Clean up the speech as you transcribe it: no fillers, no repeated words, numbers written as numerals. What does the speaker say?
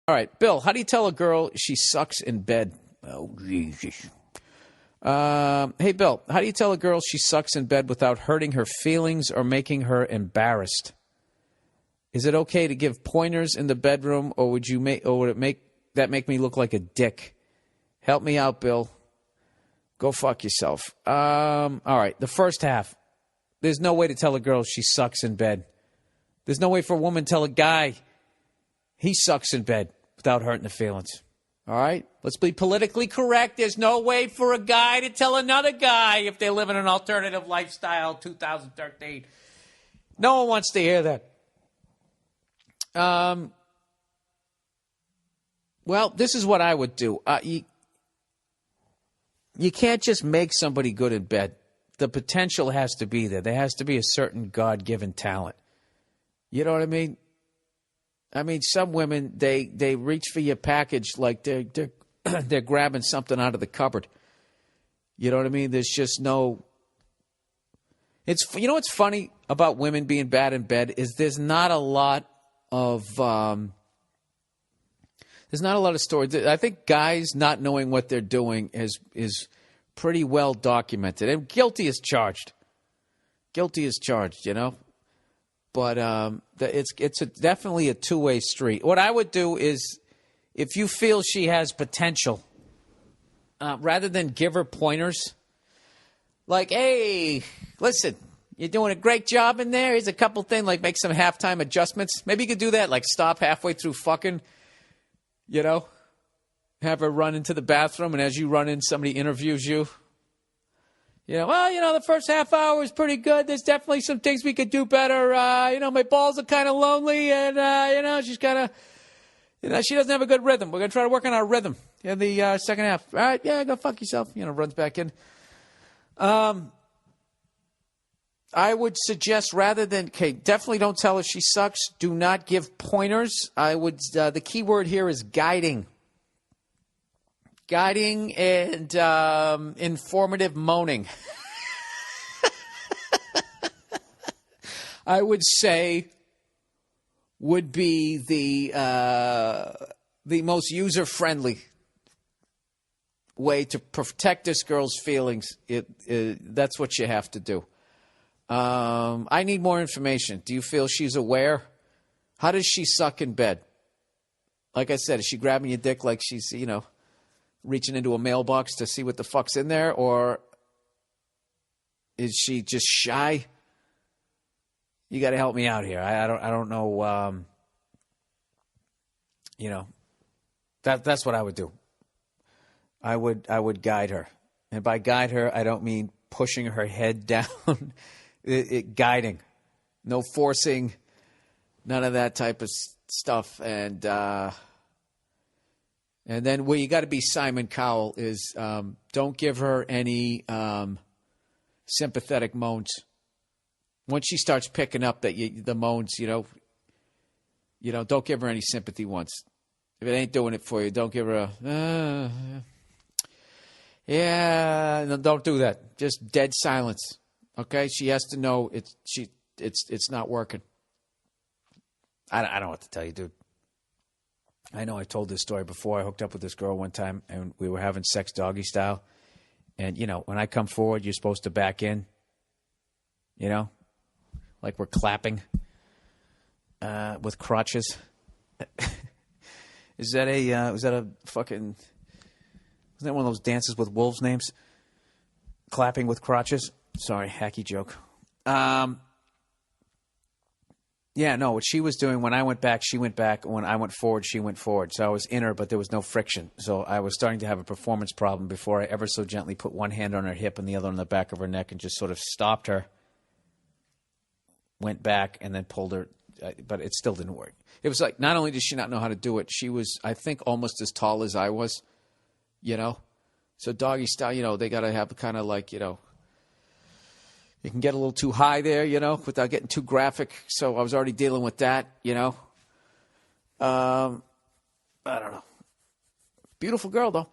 All right, Bill, how do you tell a girl she sucks in bed? Oh, Jesus. Hey, Bill, how do you tell a girl she sucks in bed without hurting her feelings or making her embarrassed? Is it okay to give pointers in the bedroom, or would it make me look like a dick? Help me out, Bill. Go fuck yourself. All right, the first half. There's no way to tell a girl she sucks in bed. There's no way for a woman to tell a guy he sucks in bed without hurting the feelings. All right? Let's be politically correct. There's no way for a guy to tell another guy if they live in an alternative lifestyle, 2013. No one wants to hear that. Well, this is what I would do. You can't just make somebody good in bed. The potential has to be there. There has to be a certain God-given talent. You know what I mean? I mean, some women, they reach for your package like they're grabbing something out of the cupboard. You know what I mean? There's just no... You know what's funny about women being bad in bed is there's not a lot of stories. I think guys not knowing what they're doing is pretty well documented. And guilty as charged. Guilty as charged, you know? But it's definitely a two-way street. What I would do is, if you feel she has potential, rather than give her pointers, like, hey, listen, you're doing a great job in there. Here's a couple things, like make some halftime adjustments. Maybe you could do that, like stop halfway through fucking, you know, have her run into the bathroom, and as you run in, somebody interviews you. You know, well, you know, the first half hour is pretty good. There's definitely some things we could do better. You know, my balls are kind of lonely, and, you know, she's kind of, you know, she doesn't have a good rhythm. We're going to try to work on our rhythm in the second half. All right, yeah, go fuck yourself. You know, runs back in. I would suggest rather than, okay, definitely don't tell her she sucks. Do not give pointers. The key word here is guiding. Guiding and informative moaning. I would say would be the most user-friendly way to protect this girl's feelings. That's what you have to do. I need more information. Do you feel she's aware? How does she suck in bed? Like I said, is she grabbing your dick like she's, you know, reaching into a mailbox to see what the fuck's in there, or is she just shy? You got to help me out here. I don't know. You know, that's what I would do. I would guide her, and by guide her, I don't mean pushing her head down. Guiding, no forcing, none of that type of stuff, and then where you got to be Simon Cowell is don't give her any sympathetic moans. Once she starts picking up that the moans, you know, don't give her any sympathy once. If it ain't doing it for you, don't give her a, yeah, no, don't do that. Just dead silence. Okay, she has to know it's not working. I don't know what to tell you, dude. I know I told this story before. I hooked up with this girl one time, and we were having sex doggy style. And, you know, when I come forward, you're supposed to back in, you know, like we're clapping with crotches. Is that a fucking, is that one of those dances with wolves names? Clapping with crotches? Sorry, hacky joke. Yeah, no, what she was doing, when I went back, she went back. When I went forward, she went forward. So I was in her, but there was no friction. So I was starting to have a performance problem before I ever so gently put one hand on her hip and the other on the back of her neck and just sort of stopped her, went back, and then pulled her. But it still didn't work. It was like, not only did she not know how to do it, she was, I think, almost as tall as I was, you know. So doggy style, you know, they got to have kind of like, you know, you can get a little too high there, you know, without getting too graphic. So I was already dealing with that, you know. I don't know. Beautiful girl, though.